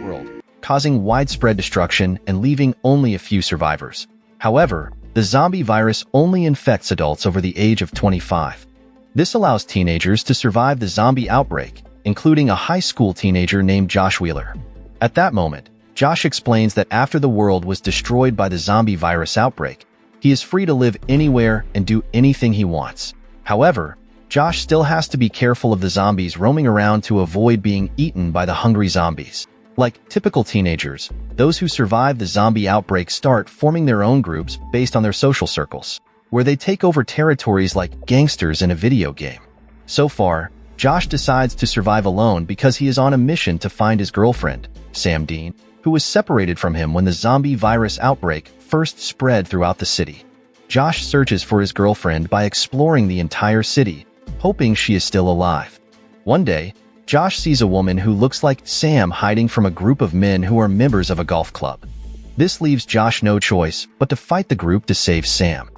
world, causing widespread destruction and leaving only a few survivors. However, the zombie virus only infects adults over the age of 25. This allows teenagers to survive the zombie outbreak, including a high school teenager named Josh Wheeler. At that moment, Josh explains that after the world was destroyed by the zombie virus outbreak, he is free to live anywhere and do anything he wants. However, Josh still has to be careful of the zombies roaming around to avoid being eaten by the hungry zombies. Like typical teenagers, those who survive the zombie outbreak start forming their own groups based on their social circles, where they take over territories like gangsters in a video game. So far, Josh decides to survive alone because he is on a mission to find his girlfriend, Sam Dean, who was separated from him when the zombie virus outbreak first spread throughout the city. Josh searches for his girlfriend by exploring the entire city, hoping she is still alive. One day, Josh sees a woman who looks like Sam hiding from a group of men who are members of a golf club. This leaves Josh no choice but to fight the group to save Sam.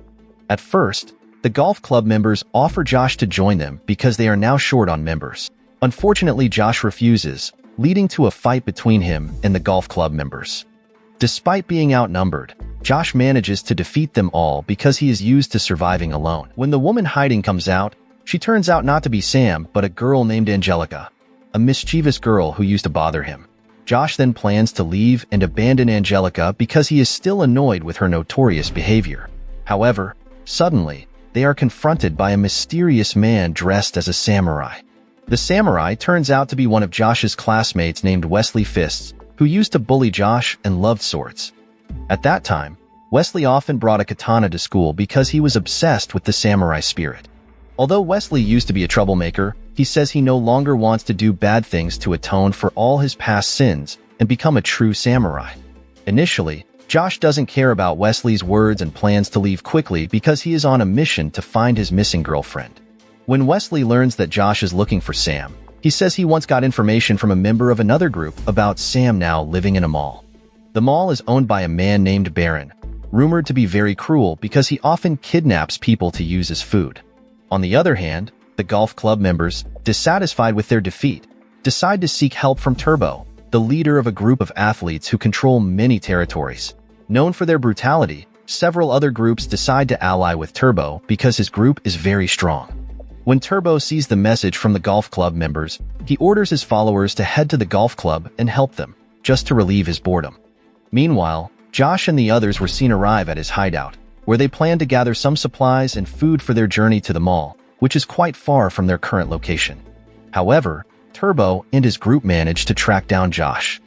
At first, the golf club members offer Josh to join them because they are now short on members. Unfortunately, Josh refuses, leading to a fight between him and the golf club members. Despite being outnumbered, Josh manages to defeat them all because he is used to surviving alone. When the woman hiding comes out, she turns out not to be Sam, but a girl named Angelica, a mischievous girl who used to bother him. Josh then plans to leave and abandon Angelica because he is still annoyed with her notorious behavior. However, suddenly, they are confronted by a mysterious man dressed as a samurai. The samurai turns out to be one of Josh's classmates named Wesley Fists, who used to bully Josh and loved swords. At that time, Wesley often brought a katana to school because he was obsessed with the samurai spirit. Although Wesley used to be a troublemaker, he says he no longer wants to do bad things to atone for all his past sins and become a true samurai. Initially, Josh doesn't care about Wesley's words and plans to leave quickly because he is on a mission to find his missing girlfriend. When Wesley learns that Josh is looking for Sam, he says he once got information from a member of another group about Sam now living in a mall. The mall is owned by a man named Baron, rumored to be very cruel because he often kidnaps people to use as food. On the other hand, the golf club members, dissatisfied with their defeat, decide to seek help from Turbo, the leader of a group of athletes who control many territories. Known for their brutality, several other groups decide to ally with Turbo because his group is very strong. When Turbo sees the message from the golf club members, he orders his followers to head to the golf club and help them, just to relieve his boredom. Meanwhile, Josh and the others were seen arrive at his hideout, where they plan to gather some supplies and food for their journey to the mall, which is quite far from their current location. However, Turbo and his group manage to track down Josh.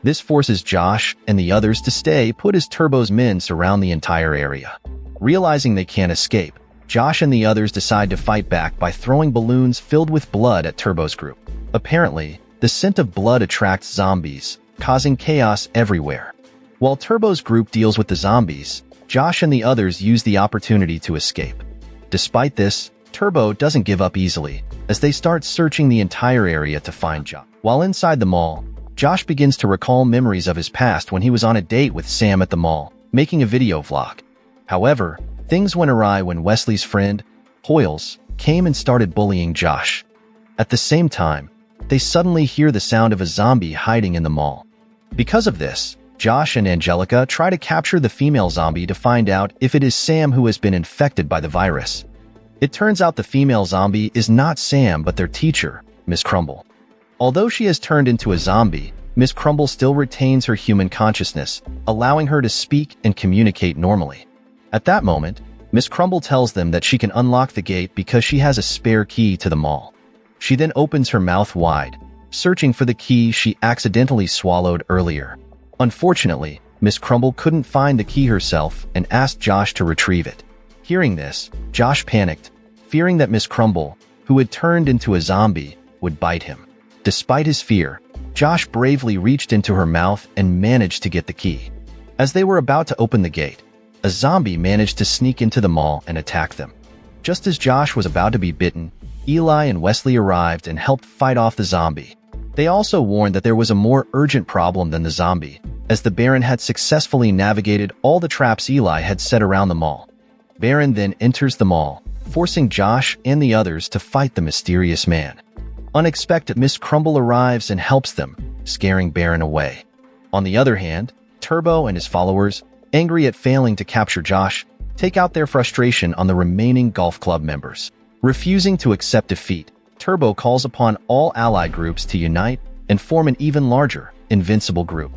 This forces Josh and the others to stay put as Turbo's men surround the entire area. Realizing they can't escape, Josh and the others decide to fight back by throwing balloons filled with blood at Turbo's group. Apparently, the scent of blood attracts zombies, causing chaos everywhere. While Turbo's group deals with the zombies, Josh and the others use the opportunity to escape. Despite this, Turbo doesn't give up easily, as they start searching the entire area to find Josh. While inside the mall, Josh begins to recall memories of his past when he was on a date with Sam at the mall, making a video vlog. However, things went awry when Wesley's friend, Hoyles, came and started bullying Josh. At the same time, they suddenly hear the sound of a zombie hiding in the mall. Because of this, Josh and Angelica try to capture the female zombie to find out if it is Sam who has been infected by the virus. It turns out the female zombie is not Sam but their teacher, Miss Crumble. Although she has turned into a zombie, Miss Crumble still retains her human consciousness, allowing her to speak and communicate normally. At that moment, Miss Crumble tells them that she can unlock the gate because she has a spare key to the mall. She then opens her mouth wide, searching for the key she accidentally swallowed earlier. Unfortunately, Miss Crumble couldn't find the key herself and asked Josh to retrieve it. Hearing this, Josh panicked, fearing that Miss Crumble, who had turned into a zombie, would bite him. Despite his fear, Josh bravely reached into her mouth and managed to get the key. As they were about to open the gate, a zombie managed to sneak into the mall and attack them. Just as Josh was about to be bitten, Eli and Wesley arrived and helped fight off the zombie. They also warned that there was a more urgent problem than the zombie, as the Baron had successfully navigated all the traps Eli had set around the mall. Baron then enters the mall, forcing Josh and the others to fight the mysterious man. Unexpected Miss Crumble arrives and helps them, scaring Baron away. On the other hand, Turbo and his followers, angry at failing to capture Josh, take out their frustration on the remaining golf club members. Refusing to accept defeat, Turbo calls upon all allied groups to unite and form an even larger, invincible group.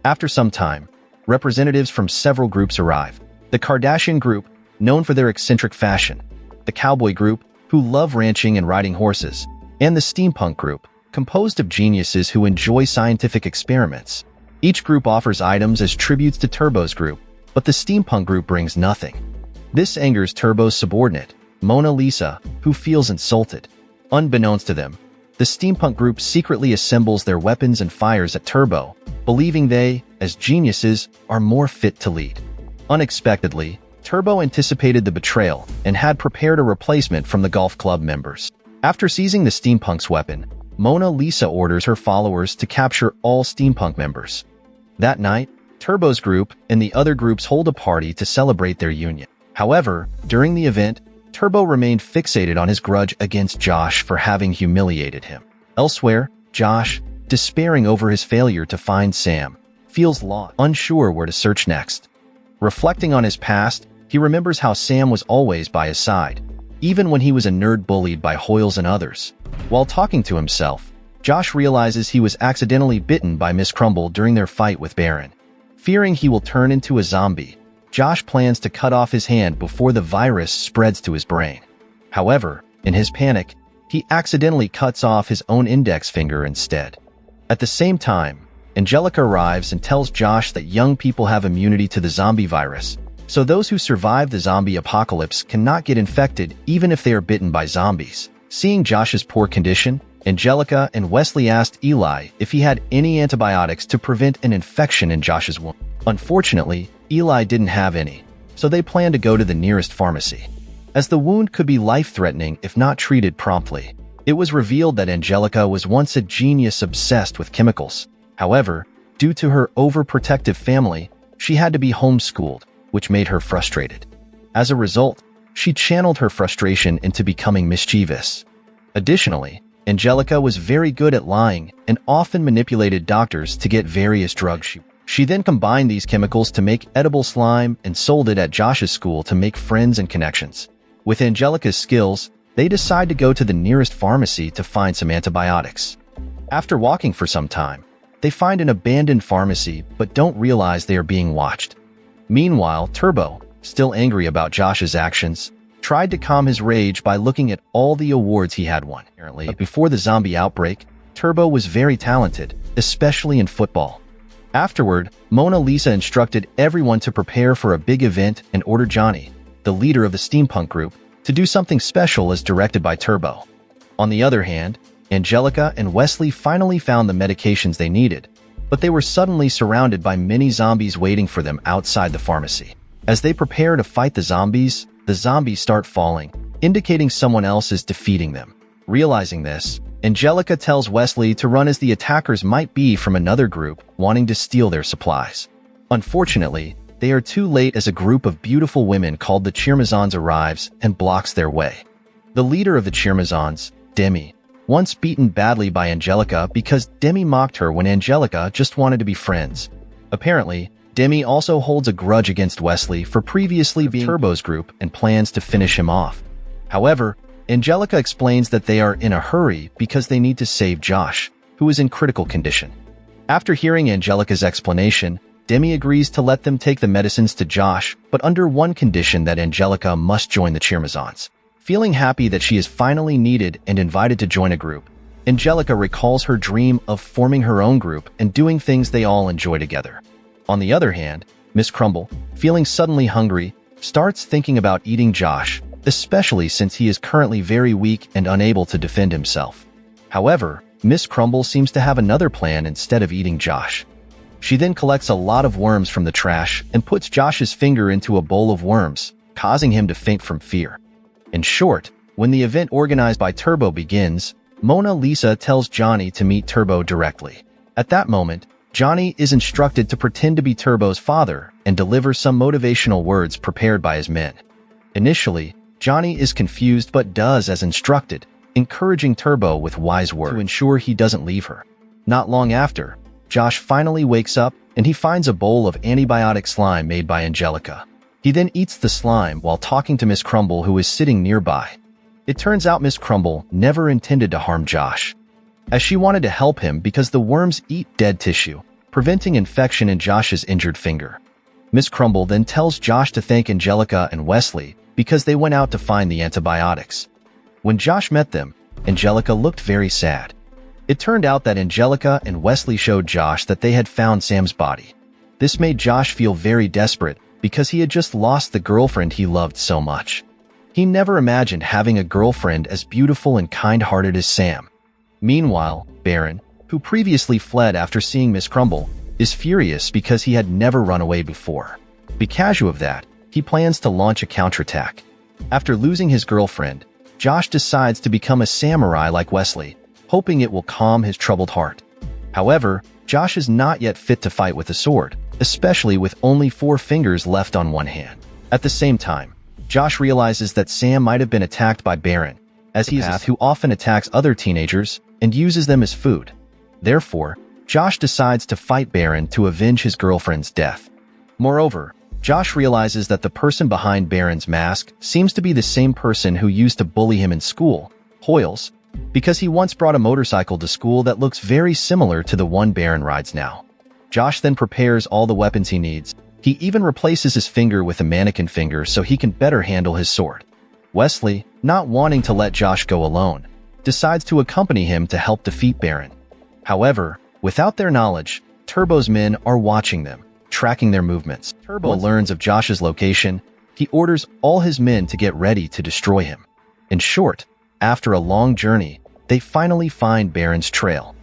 After some time, representatives from several groups arrive. The Kardashian group, known for their eccentric fashion, the Cowboy group, who love ranching and riding horses, and the Steampunk group, composed of geniuses who enjoy scientific experiments. Each group offers items as tributes to Turbo's group, but the Steampunk group brings nothing. This angers Turbo's subordinate, Mona Lisa, who feels insulted. Unbeknownst to them, the Steampunk group secretly assembles their weapons and fires at Turbo, believing they, as geniuses, are more fit to lead. Unexpectedly, Turbo anticipated the betrayal and had prepared a replacement from the golf club members. After seizing the Steampunk's weapon, Mona Lisa orders her followers to capture all Steampunk members. That night, Turbo's group and the other groups hold a party to celebrate their union. However, during the event, Turbo remained fixated on his grudge against Josh for having humiliated him. Elsewhere, Josh, despairing over his failure to find Sam, feels lost, unsure where to search next. Reflecting on his past, he remembers how Sam was always by his side, even when he was a nerd bullied by Hoyles and others. While talking to himself, Josh realizes he was accidentally bitten by Miss Crumble during their fight with Baron. Fearing he will turn into a zombie, Josh plans to cut off his hand before the virus spreads to his brain. However, in his panic, he accidentally cuts off his own index finger instead. At the same time, Angelica arrives and tells Josh that young people have immunity to the zombie virus, so those who survive the zombie apocalypse cannot get infected even if they are bitten by zombies. Seeing Josh's poor condition, Angelica and Wesley asked Eli if he had any antibiotics to prevent an infection in Josh's wound. Unfortunately, Eli didn't have any, so they planned to go to the nearest pharmacy. As the wound could be life-threatening if not treated promptly, it was revealed that Angelica was once a genius obsessed with chemicals. However, due to her overprotective family, she had to be homeschooled, which made her frustrated. As a result, she channeled her frustration into becoming mischievous. Additionally, Angelica was very good at lying and often manipulated doctors to get various drugs. She then combined these chemicals to make edible slime and sold it at Josh's school to make friends and connections. With Angelica's skills, they decide to go to the nearest pharmacy to find some antibiotics. After walking for some time, they find an abandoned pharmacy but don't realize they are being watched. Meanwhile, Turbo, still angry about Josh's actions, tried to calm his rage by looking at all the awards he had won. But before the zombie outbreak, Turbo was very talented, especially in football. Afterward, Mona Lisa instructed everyone to prepare for a big event and ordered Johnny, the leader of the Steampunk group, to do something special as directed by Turbo. On the other hand, Angelica and Wesley finally found the medications they needed, but they were suddenly surrounded by many zombies waiting for them outside the pharmacy. As they prepare to fight the zombies start falling, indicating someone else is defeating them. Realizing this, Angelica tells Wesley to run as the attackers might be from another group wanting to steal their supplies. Unfortunately, they are too late as a group of beautiful women called the Cheermazons arrives and blocks their way. The leader of the Cheermazons, Demi, once beaten badly by Angelica because Demi mocked her when Angelica just wanted to be friends. Apparently, Demi also holds a grudge against Wesley for previously being Turbo's group and plans to finish him off. However, Angelica explains that they are in a hurry because they need to save Josh, who is in critical condition. After hearing Angelica's explanation, Demi agrees to let them take the medicines to Josh, but under one condition: that Angelica must join the Cheermazons. Feeling happy that she is finally needed and invited to join a group, Angelica recalls her dream of forming her own group and doing things they all enjoy together. On the other hand, Miss Crumble, feeling suddenly hungry, starts thinking about eating Josh, especially since he is currently very weak and unable to defend himself. However, Miss Crumble seems to have another plan instead of eating Josh. She then collects a lot of worms from the trash and puts Josh's finger into a bowl of worms, causing him to faint from fear. In short, when the event organized by Turbo begins, Mona Lisa tells Johnny to meet Turbo directly. At that moment, Johnny is instructed to pretend to be Turbo's father and deliver some motivational words prepared by his men. Initially, Johnny is confused but does as instructed, encouraging Turbo with wise words to ensure he doesn't leave her. Not long after, Josh finally wakes up and he finds a bowl of antibiotic slime made by Angelica. He then eats the slime while talking to Miss Crumble, who is sitting nearby. It turns out Miss Crumble never intended to harm Josh, as she wanted to help him because the worms eat dead tissue, preventing infection in Josh's injured finger. Miss Crumble then tells Josh to thank Angelica and Wesley because they went out to find the antibiotics. When Josh met them, Angelica looked very sad. It turned out that Angelica and Wesley showed Josh that they had found Sam's body. This made Josh feel very desperate because he had just lost the girlfriend he loved so much. He never imagined having a girlfriend as beautiful and kind-hearted as Sam. Meanwhile, Baron, who previously fled after seeing Miss Crumble, is furious because he had never run away before. Because of that, he plans to launch a counterattack. After losing his girlfriend, Josh decides to become a samurai like Wesley, hoping it will calm his troubled heart. However, Josh is not yet fit to fight with a sword, especially with only 4 fingers left on one hand. At the same time, Josh realizes that Sam might have been attacked by Baron, as he is a psychopath who often attacks other teenagers and uses them as food. Therefore, Josh decides to fight Baron to avenge his girlfriend's death. Moreover, Josh realizes that the person behind Baron's mask seems to be the same person who used to bully him in school, Hoyles, because he once brought a motorcycle to school that looks very similar to the one Baron rides now. Josh then prepares all the weapons he needs. He even replaces his finger with a mannequin finger so he can better handle his sword. Wesley, not wanting to let Josh go alone, decides to accompany him to help defeat Baron. However, without their knowledge, Turbo's men are watching them, tracking their movements. Turbo learns of Josh's location. He orders all his men to get ready to destroy him. In short, after a long journey, they finally find Baron's trail.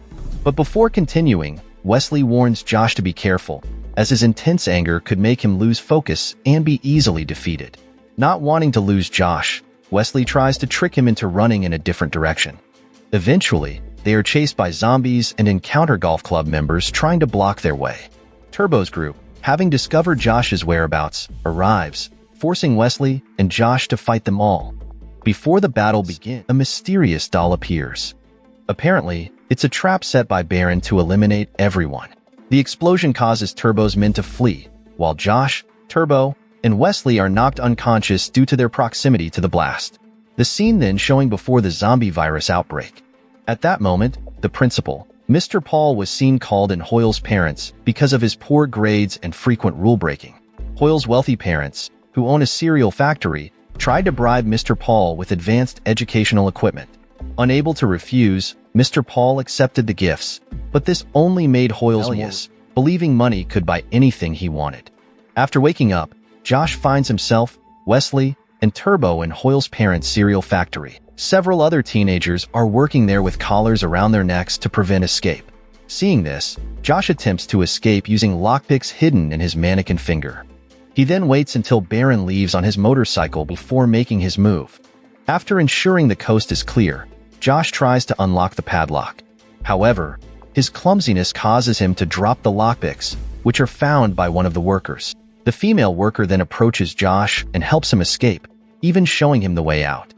But before continuing, Wesley warns Josh to be careful, as his intense anger could make him lose focus and be easily defeated. Not wanting to lose Josh, Wesley tries to trick him into running in a different direction. Eventually, they are chased by zombies and encounter golf club members trying to block their way. Turbo's group, having discovered Josh's whereabouts, arrives, forcing Wesley and Josh to fight them all. Before the battle begins, a mysterious doll appears. Apparently, it's a trap set by Baron to eliminate everyone. The explosion causes Turbo's men to flee, while Josh, Turbo, and Wesley are knocked unconscious due to their proximity to the blast. The scene then showing before the zombie virus outbreak. At that moment, the principal, Mr. Paul, was seen called in Hoyle's parents because of his poor grades and frequent rule-breaking. Hoyle's wealthy parents, who own a cereal factory, tried to bribe Mr. Paul with advanced educational equipment. Unable to refuse, Mr. Paul accepted the gifts, but this only made Hoyles rebellious, believing money could buy anything he wanted. After waking up, Josh finds himself, Wesley, and Turbo in Hoyle's parents' cereal factory. Several other teenagers are working there with collars around their necks to prevent escape. Seeing this, Josh attempts to escape using lockpicks hidden in his mannequin finger. He then waits until Baron leaves on his motorcycle before making his move. After ensuring the coast is clear, Josh tries to unlock the padlock. However, his clumsiness causes him to drop the lockpicks, which are found by one of the workers. The female worker then approaches Josh and helps him escape, even showing him the way out.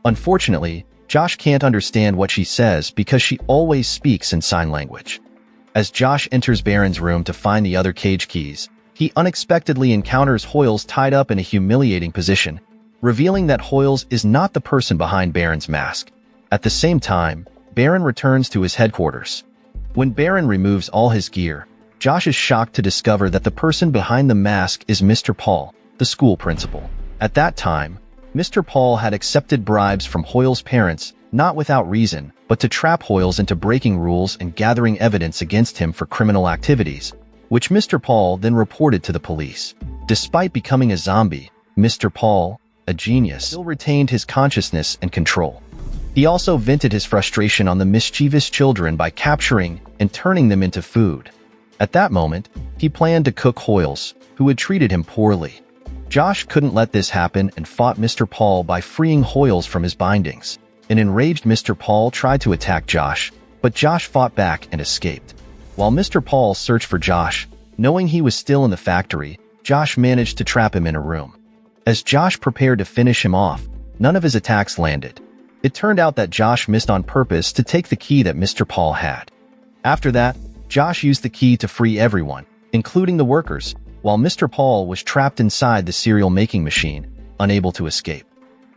Unfortunately, Josh can't understand what she says because she always speaks in sign language. As Josh enters Baron's room to find the other cage keys, he unexpectedly encounters Hoyles tied up in a humiliating position, revealing that Hoyles is not the person behind Baron's mask. At the same time, Baron returns to his headquarters. When Baron removes all his gear, Josh is shocked to discover that the person behind the mask is Mr. Paul, the school principal. At that time, Mr. Paul had accepted bribes from Hoyle's parents, not without reason, but to trap Hoyles into breaking rules and gathering evidence against him for criminal activities, which Mr. Paul then reported to the police. Despite becoming a zombie, Mr. Paul, a genius, still retained his consciousness and control. He also vented his frustration on the mischievous children by capturing and turning them into food. At that moment, he planned to cook Hoyles, who had treated him poorly. Josh couldn't let this happen and fought Mr. Paul by freeing Hoyles from his bindings. An enraged Mr. Paul tried to attack Josh, but Josh fought back and escaped. While Mr. Paul searched for Josh, knowing he was still in the factory, Josh managed to trap him in a room. As Josh prepared to finish him off, none of his attacks landed. It turned out that Josh missed on purpose to take the key that Mr. Paul had. After that, Josh used the key to free everyone, including the workers, while Mr. Paul was trapped inside the cereal making machine, unable to escape.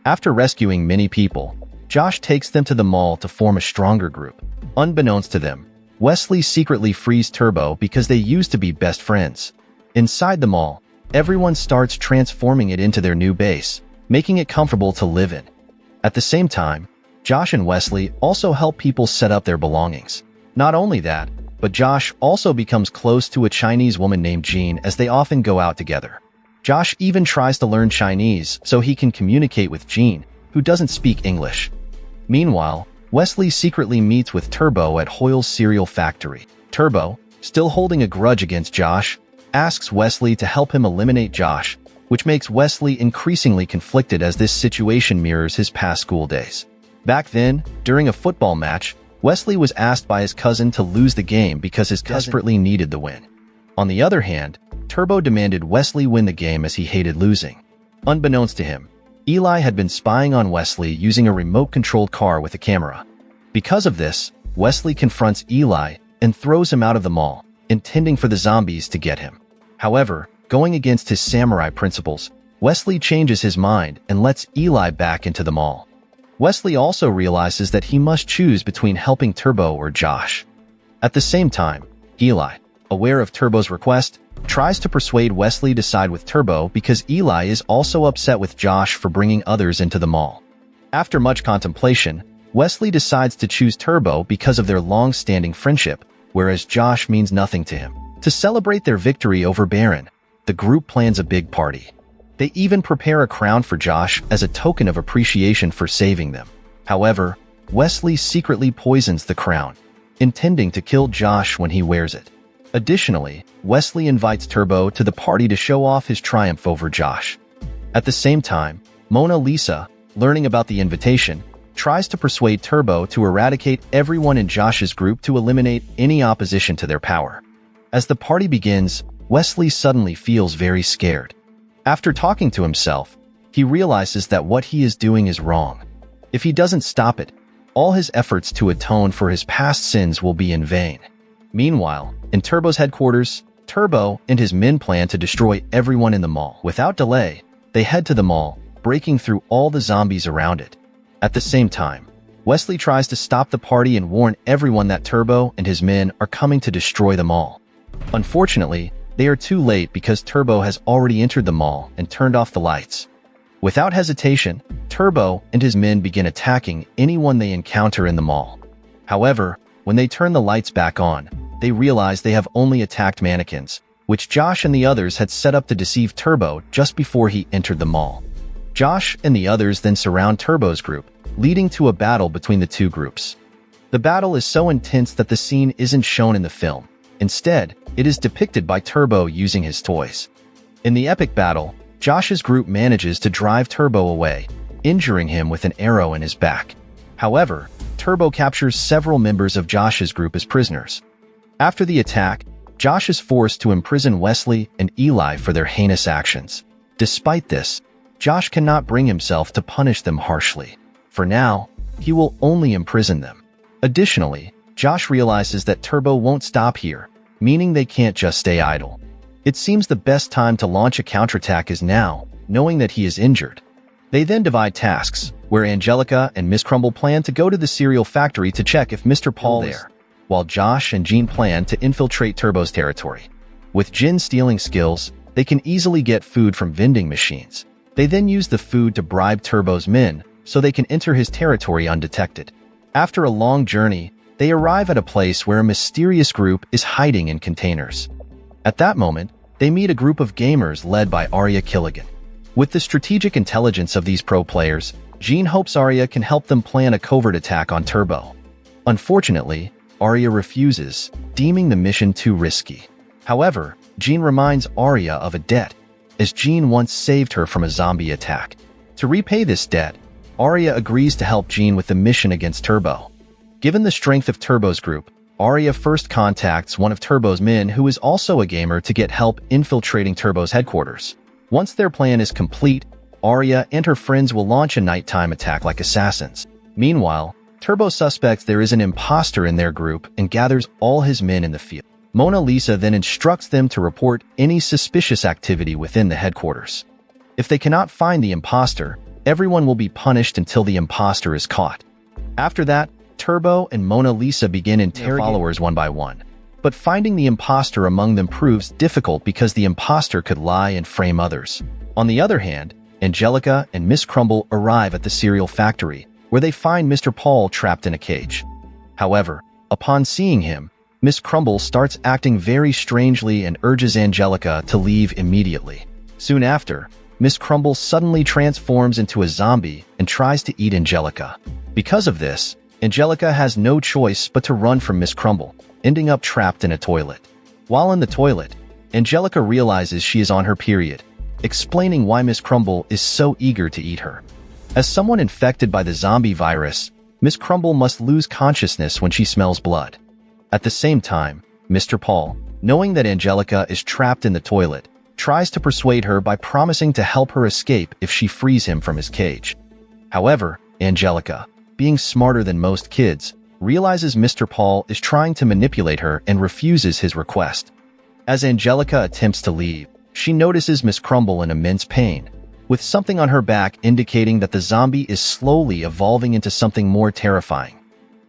After rescuing many people, Josh takes them to the mall to form a stronger group. Unbeknownst to them, Wesley secretly frees Turbo because they used to be best friends. Inside the mall, everyone starts transforming it into their new base, making it comfortable to live in. At the same time, Josh and Wesley also help people set up their belongings. Not only that, but Josh also becomes close to a Chinese woman named Jean as they often go out together. Josh even tries to learn Chinese so he can communicate with Jean, who doesn't speak English. Meanwhile, Wesley secretly meets with Turbo at Hoyle's cereal factory. Turbo, still holding a grudge against Josh, asks Wesley to help him eliminate Josh, which makes Wesley increasingly conflicted as this situation mirrors his past school days. Back then, during a football match, Wesley was asked by his cousin to lose the game because his cousin desperately needed the win. On the other hand, Turbo demanded Wesley win the game as he hated losing. Unbeknownst to him, Eli had been spying on Wesley using a remote-controlled car with a camera. Because of this, Wesley confronts Eli and throws him out of the mall, intending for the zombies to get him. However, going against his samurai principles, Wesley changes his mind and lets Eli back into the mall. Wesley also realizes that he must choose between helping Turbo or Josh. At the same time, Eli, aware of Turbo's request, tries to persuade Wesley to side with Turbo because Eli is also upset with Josh for bringing others into the mall. After much contemplation, Wesley decides to choose Turbo because of their long-standing friendship, whereas Josh means nothing to him. To celebrate their victory over Baron, the group plans a big party. They even prepare a crown for Josh as a token of appreciation for saving them. However, Wesley secretly poisons the crown, intending to kill Josh when he wears it. Additionally, Wesley invites Turbo to the party to show off his triumph over Josh. At the same time, Mona Lisa, learning about the invitation, tries to persuade Turbo to eradicate everyone in Josh's group to eliminate any opposition to their power. As the party begins, Wesley suddenly feels very scared. After talking to himself, he realizes that what he is doing is wrong. If he doesn't stop it, all his efforts to atone for his past sins will be in vain. Meanwhile, in Turbo's headquarters, Turbo and his men plan to destroy everyone in the mall. Without delay, they head to the mall, breaking through all the zombies around it. At the same time, Wesley tries to stop the party and warn everyone that Turbo and his men are coming to destroy the mall. Unfortunately, they are too late because Turbo has already entered the mall and turned off the lights. Without hesitation, Turbo and his men begin attacking anyone they encounter in the mall. However, when they turn the lights back on, they realize they have only attacked mannequins, which Josh and the others had set up to deceive Turbo just before he entered the mall. Josh and the others then surround Turbo's group, leading to a battle between the two groups. The battle is so intense that the scene isn't shown in the film. Instead, it is depicted by Turbo using his toys. In the epic battle, Josh's group manages to drive Turbo away, injuring him with an arrow in his back. However, Turbo captures several members of Josh's group as prisoners. After the attack, Josh is forced to imprison Wesley and Eli for their heinous actions. Despite this, Josh cannot bring himself to punish them harshly. For now, he will only imprison them. Additionally, Josh realizes that Turbo won't stop here, meaning they can't just stay idle. It seems the best time to launch a counterattack is now, knowing that he is injured. They then divide tasks, where Angelica and Miss Crumble plan to go to the cereal factory to check if Mr. Paul is there, while Josh and Jean plan to infiltrate Turbo's territory. With Jin's stealing skills, they can easily get food from vending machines. They then use the food to bribe Turbo's men so they can enter his territory undetected. After a long journey, they arrive at a place where a mysterious group is hiding in containers. At that moment, they meet a group of gamers led by Arya Killigan. With the strategic intelligence of these pro players, Jean hopes Arya can help them plan a covert attack on Turbo. Unfortunately, Arya refuses, deeming the mission too risky. However, Jean reminds Arya of a debt, as Jean once saved her from a zombie attack. To repay this debt, Arya agrees to help Jean with the mission against Turbo. Given the strength of Turbo's group, Arya first contacts one of Turbo's men who is also a gamer to get help infiltrating Turbo's headquarters. Once their plan is complete, Arya and her friends will launch a nighttime attack like assassins. Meanwhile, Turbo suspects there is an imposter in their group and gathers all his men in the field. Mona Lisa then instructs them to report any suspicious activity within the headquarters. If they cannot find the imposter, everyone will be punished until the imposter is caught. After that, Turbo and Mona Lisa begin interrogating followers one by one. But finding the imposter among them proves difficult because the imposter could lie and frame others. On the other hand, Angelica and Miss Crumble arrive at the cereal factory, where they find Mr. Paul trapped in a cage. However, upon seeing him, Miss Crumble starts acting very strangely and urges Angelica to leave immediately. Soon after, Miss Crumble suddenly transforms into a zombie and tries to eat Angelica. Because of this, Angelica has no choice but to run from Miss Crumble, ending up trapped in a toilet. While in the toilet, Angelica realizes she is on her period, explaining why Miss Crumble is so eager to eat her. As someone infected by the zombie virus, Miss Crumble must lose consciousness when she smells blood. At the same time, Mr. Paul, knowing that Angelica is trapped in the toilet, tries to persuade her by promising to help her escape if she frees him from his cage. However, Angelica, being smarter than most kids, realizes Mr. Paul is trying to manipulate her and refuses his request. As Angelica attempts to leave, she notices Miss Crumble in immense pain, with something on her back indicating that the zombie is slowly evolving into something more terrifying.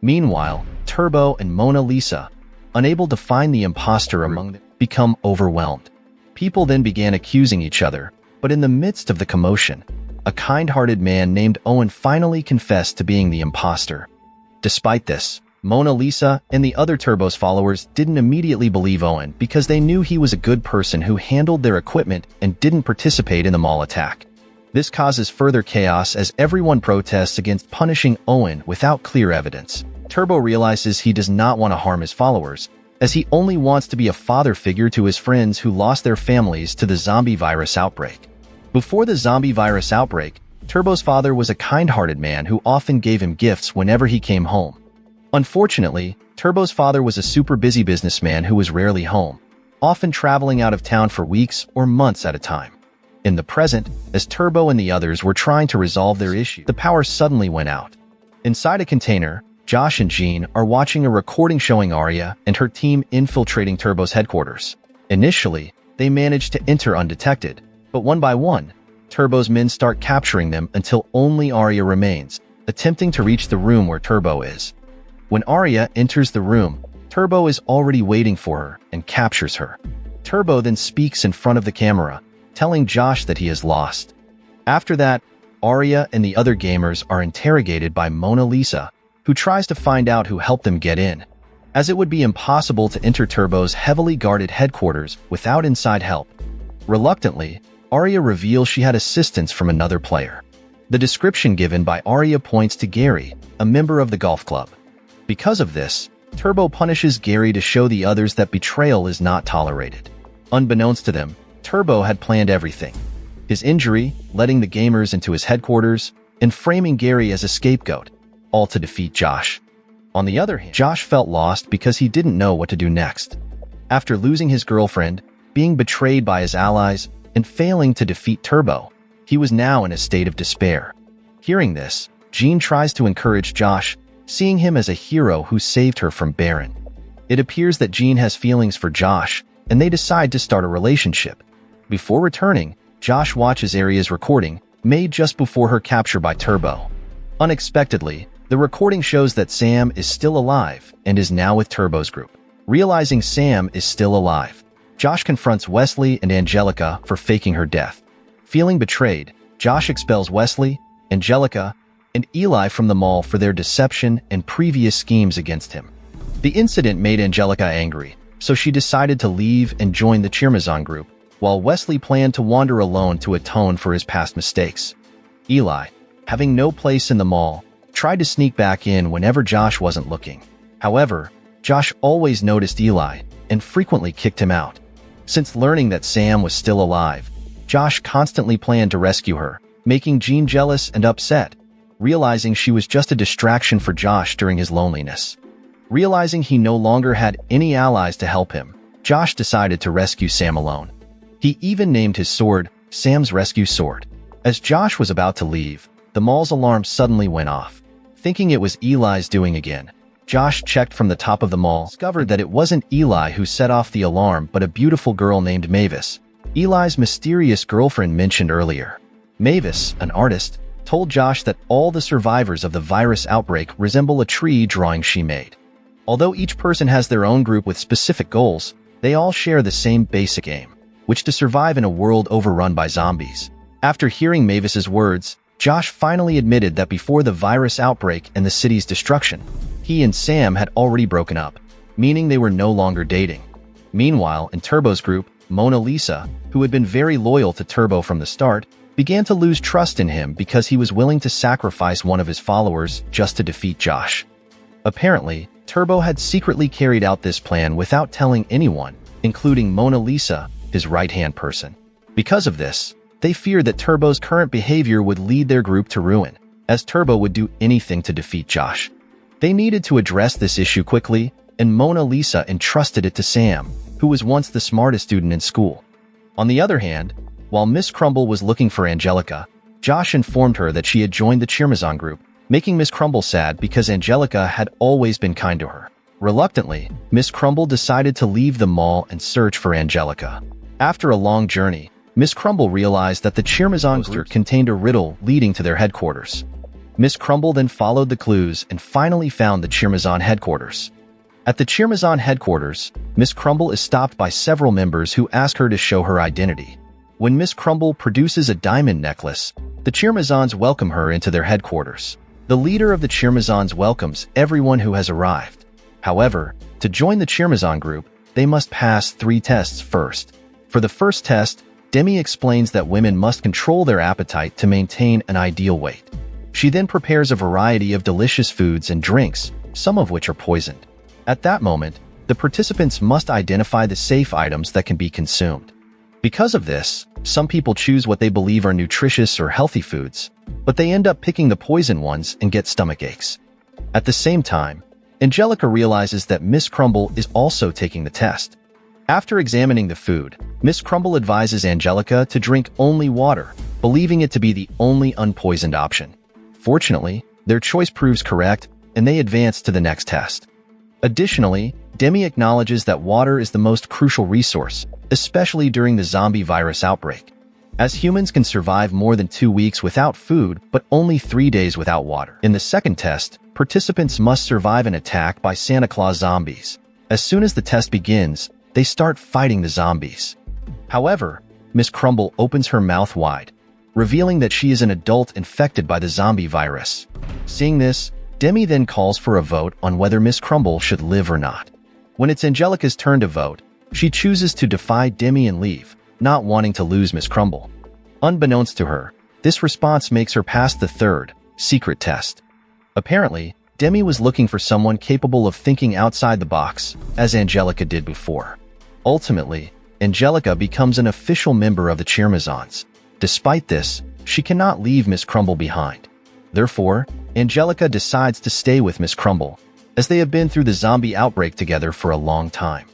Meanwhile, Turbo and Mona Lisa, unable to find the imposter among them, become overwhelmed. People then began accusing each other, but in the midst of the commotion, a kind-hearted man named Owen finally confessed to being the imposter. Despite this, Mona Lisa and the other Turbo's followers didn't immediately believe Owen because they knew he was a good person who handled their equipment and didn't participate in the mall attack. This causes further chaos as everyone protests against punishing Owen without clear evidence. Turbo realizes he does not want to harm his followers, as he only wants to be a father figure to his friends who lost their families to the zombie virus outbreak. Before the zombie virus outbreak, Turbo's father was a kind-hearted man who often gave him gifts whenever he came home. Unfortunately, Turbo's father was a super busy businessman who was rarely home, often traveling out of town for weeks or months at a time. In the present, as Turbo and the others were trying to resolve their issue, the power suddenly went out. Inside a container, Josh and Jean are watching a recording showing Arya and her team infiltrating Turbo's headquarters. Initially, they manage to enter undetected, but one by one, Turbo's men start capturing them until only Arya remains, attempting to reach the room where Turbo is. When Arya enters the room, Turbo is already waiting for her and captures her. Turbo then speaks in front of the camera, telling Josh that he is lost. After that, Arya and the other gamers are interrogated by Mona Lisa, who tries to find out who helped them get in, as it would be impossible to enter Turbo's heavily guarded headquarters without inside help. Reluctantly, Arya reveals she had assistance from another player. The description given by Arya points to Gary, a member of the golf club. Because of this, Turbo punishes Gary to show the others that betrayal is not tolerated. Unbeknownst to them, Turbo had planned everything. His injury, letting the gamers into his headquarters, and framing Gary as a scapegoat, all to defeat Josh. On the other hand, Josh felt lost because he didn't know what to do next. After losing his girlfriend, being betrayed by his allies, and failing to defeat Turbo, he was now in a state of despair. Hearing this, Jean tries to encourage Josh, seeing him as a hero who saved her from Baron. It appears that Jean has feelings for Josh, and they decide to start a relationship. Before returning, Josh watches Arya's recording, made just before her capture by Turbo. Unexpectedly, the recording shows that Sam is still alive and is now with Turbo's group. Realizing Sam is still alive, Josh confronts Wesley and Angelica for faking her death. Feeling betrayed, Josh expels Wesley, Angelica, and Eli from the mall for their deception and previous schemes against him. The incident made Angelica angry, so she decided to leave and join the Cheermazon group, while Wesley planned to wander alone to atone for his past mistakes. Eli, having no place in the mall, tried to sneak back in whenever Josh wasn't looking. However, Josh always noticed Eli and frequently kicked him out. Since learning that Sam was still alive, Josh constantly planned to rescue her, making Jean jealous and upset, realizing she was just a distraction for Josh during his loneliness. Realizing he no longer had any allies to help him, Josh decided to rescue Sam alone. He even named his sword Sam's Rescue Sword. As Josh was about to leave, the mall's alarm suddenly went off. Thinking it was Eli's doing again, Josh checked from the top of the mall, discovered that it wasn't Eli who set off the alarm but a beautiful girl named Mavis, Eli's mysterious girlfriend mentioned earlier. Mavis, an artist, told Josh that all the survivors of the virus outbreak resemble a tree drawing she made. Although each person has their own group with specific goals, they all share the same basic aim, which to survive in a world overrun by zombies. After hearing Mavis's words, Josh finally admitted that before the virus outbreak and the city's destruction, he and Sam had already broken up, meaning they were no longer dating. Meanwhile, in Turbo's group, Mona Lisa, who had been very loyal to Turbo from the start, began to lose trust in him because he was willing to sacrifice one of his followers just to defeat Josh. Apparently, Turbo had secretly carried out this plan without telling anyone, including Mona Lisa, his right-hand person. Because of this, they feared that Turbo's current behavior would lead their group to ruin, as Turbo would do anything to defeat Josh. They needed to address this issue quickly, and Mona Lisa entrusted it to Sam, who was once the smartest student in school. On the other hand, while Miss Crumble was looking for Angelica, Josh informed her that she had joined the Cheermazon group, making Miss Crumble sad because Angelica had always been kind to her. Reluctantly, Miss Crumble decided to leave the mall and search for Angelica. After a long journey, Miss Crumble realized that the Cheermazon group contained a riddle leading to their headquarters. Miss Crumble then followed the clues and finally found the Cheermazon headquarters. At the Cheermazon headquarters, Miss Crumble is stopped by several members who ask her to show her identity. When Miss Crumble produces a diamond necklace, the Cheermazons welcome her into their headquarters. The leader of the Cheermazons welcomes everyone who has arrived. However, to join the Cheermazon group, they must pass 3 tests first. For the first test, Demi explains that women must control their appetite to maintain an ideal weight. She then prepares a variety of delicious foods and drinks, some of which are poisoned. At that moment, the participants must identify the safe items that can be consumed. Because of this, some people choose what they believe are nutritious or healthy foods, but they end up picking the poison ones and get stomach aches. At the same time, Angelica realizes that Miss Crumble is also taking the test. After examining the food, Miss Crumble advises Angelica to drink only water, believing it to be the only unpoisoned option. Fortunately, their choice proves correct, and they advance to the next test. Additionally, Demi acknowledges that water is the most crucial resource, especially during the zombie virus outbreak, as humans can survive more than 2 weeks without food but only 3 days without water. In the second test, participants must survive an attack by Santa Claus zombies. As soon as the test begins, they start fighting the zombies. However, Miss Crumble opens her mouth wide, revealing that she is an adult infected by the zombie virus. Seeing this, Demi then calls for a vote on whether Miss Crumble should live or not. When it's Angelica's turn to vote, she chooses to defy Demi and leave, not wanting to lose Miss Crumble. Unbeknownst to her, this response makes her pass the third, secret test. Apparently, Demi was looking for someone capable of thinking outside the box, as Angelica did before. Ultimately, Angelica becomes an official member of the Cheermazons. Despite this, she cannot leave Miss Crumble behind. Therefore, Angelica decides to stay with Miss Crumble, as they have been through the zombie outbreak together for a long time.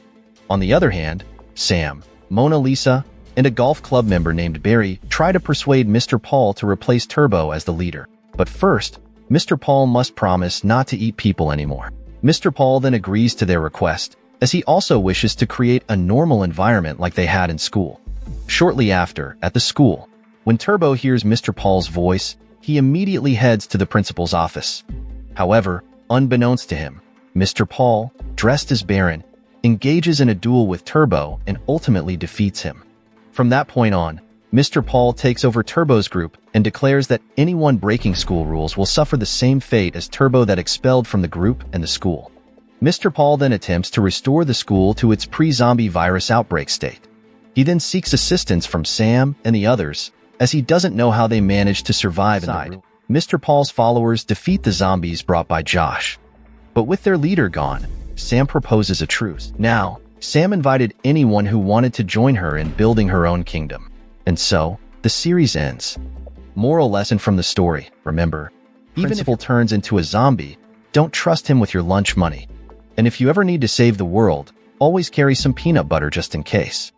On the other hand, Sam, Mona Lisa, and a golf club member named Barry try to persuade Mr. Paul to replace Turbo as the leader. But first, Mr. Paul must promise not to eat people anymore. Mr. Paul then agrees to their request, as he also wishes to create a normal environment like they had in school. Shortly after, at the school, when Turbo hears Mr. Paul's voice, he immediately heads to the principal's office. However, unbeknownst to him, Mr. Paul, dressed as Baron, engages in a duel with Turbo and ultimately defeats him. From that point on, Mr. Paul takes over Turbo's group and declares that anyone breaking school rules will suffer the same fate as Turbo that expelled from the group and the school. Mr. Paul then attempts to restore the school to its pre-zombie virus outbreak state. He then seeks assistance from Sam and the others, as he doesn't know how they managed to survive inside. Mr. Paul's followers defeat the zombies brought by Josh. But with their leader gone, Sam proposes a truce. Now, Sam invited anyone who wanted to join her in building her own kingdom. And so, the series ends. Moral lesson from the story, remember, even if he turns into a zombie, don't trust him with your lunch money. And if you ever need to save the world, always carry some peanut butter just in case.